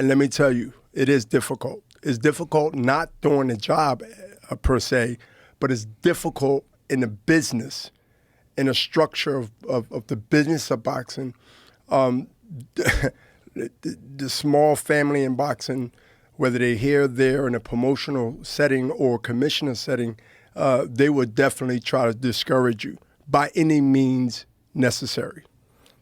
And let me tell you, it is difficult. It's difficult not doing the job per se, but it's difficult in the business, in the structure of the business of boxing. The small family in boxing, whether they're here, there, in a promotional setting or commissioner setting, they would definitely try to discourage you by any means necessary.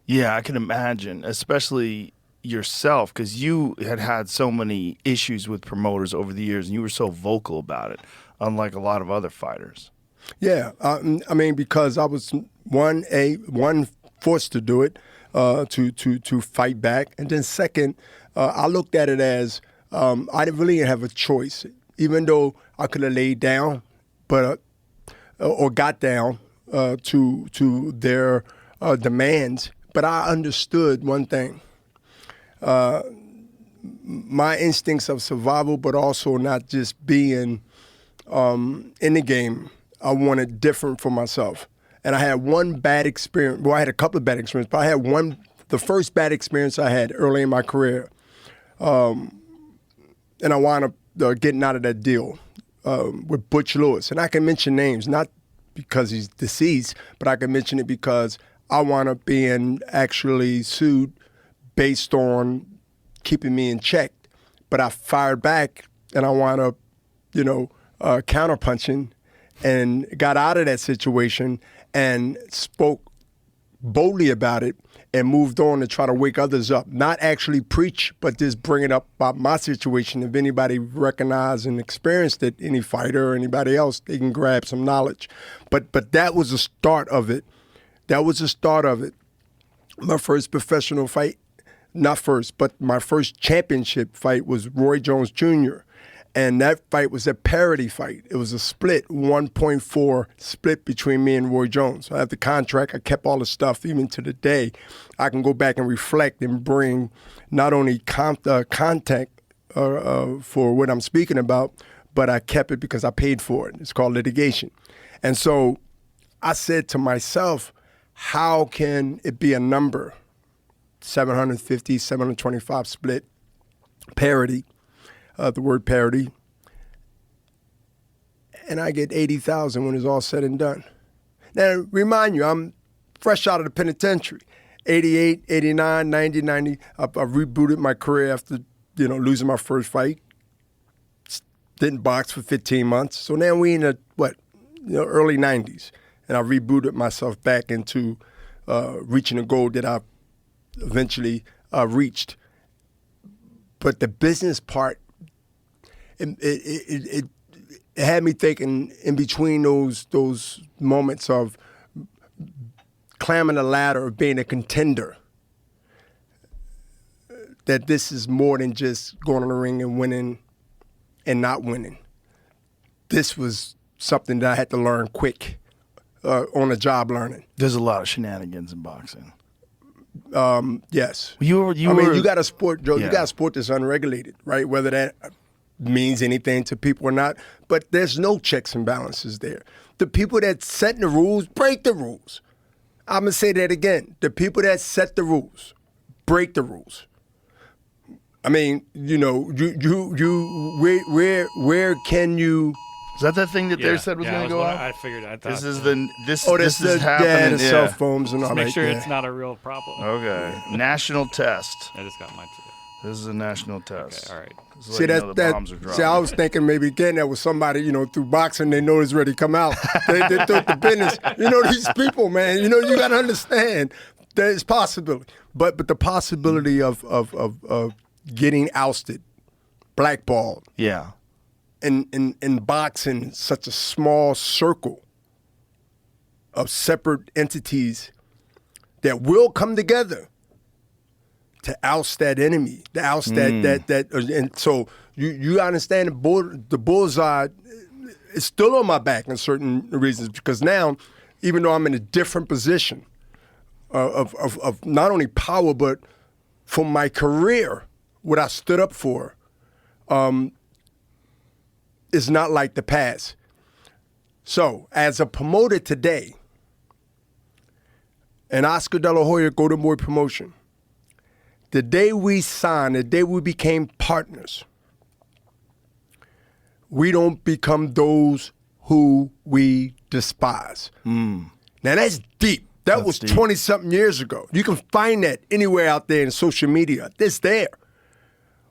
Yeah, I can imagine, especially yourself, because you had so many issues with promoters over the years, and you were so vocal about it, unlike a lot of other fighters. Yeah, I mean, because I was one forced to do it, to fight back, and then second, I looked at it as I didn't really have a choice, even though I could have laid down, but or got down to their demands. But I understood one thing. My instincts of survival, but also not just being in the game. I wanted different for myself. And I had one bad experience. Well, I had a couple of bad experiences, but I had the first bad experience I had early in my career. And I wound up getting out of that deal with Butch Lewis. And I can mention names, not because he's deceased, but I can mention it because I wound up being actually sued based on keeping me in check. But I fired back, and I wound up, counterpunching and got out of that situation and spoke boldly about it and moved on to try to wake others up. Not actually preach, but just bring it up about my situation. If anybody recognized and experienced it, any fighter or anybody else, they can grab some knowledge. But that was the start of it. That was the start of it. My first professional fight, not first, but my first championship fight was Roy Jones Jr., and that fight was a parity fight. It was a split, 1.4 split between me and Roy Jones. I have the contract. I kept all the stuff. Even to the day, I can go back and reflect and bring not only contact for what I'm speaking about, but I kept it because I paid for it. It's called litigation. And so I said to myself, how can it be a number, 750, 725 split, parity, the word parity, and I get 80,000 when it's all said and done. Now, remind you, I'm fresh out of the penitentiary. 88, 89, 90, 90. I rebooted my career after, losing my first fight. Didn't box for 15 months. So now we in the, early 90s. And I rebooted myself back into reaching a goal that I eventually reached. But the business part, it had me thinking in between those moments of climbing the ladder of being a contender, that this is more than just going in the ring and winning and not winning. This was something that I had to learn quick, on the job learning. There's a lot of shenanigans in boxing. Yes. You got a sport, Joe. Yeah. You got a sport that's unregulated, right? Whether that means anything to people or not, but there's no checks and balances there. The people that set the rules break the rules. I'm gonna say that again. The people that set the rules break the rules. I mean, where can you? Is that the thing that they said was going to go off? I figured. I thought this is happening. happening. The cell phones and all that. Make sure it's not a real problem. Okay, national test. I just got mine too. This is a national test. Okay, all right. See, the bombs are dropping. See, I was thinking maybe getting that with somebody, through boxing, they know it's ready to come out. They thought the business. These people, man, you got to understand there's possibility. But the possibility of getting ousted, blackballed. Yeah. In boxing, such a small circle of separate entities that will come together to oust that enemy, to oust that, and so you understand the bullseye is still on my back in certain reasons, because now, even though I'm in a different position of not only power but for my career, what I stood up for, is not like the past. So, as a promoter today, and Oscar De La Hoya Golden Boy promotion, The day we signed, the day we became partners, we don't become those who we despise. Now that's deep. That was deep. 20-something years ago. You can find that anywhere out there in social media. It's there.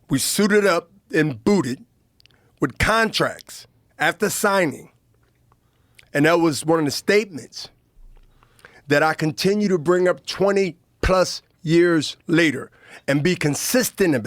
We suited up and booted with contracts after signing. And that was one of the statements that I continue to bring up 20 plus years later and be consistent about.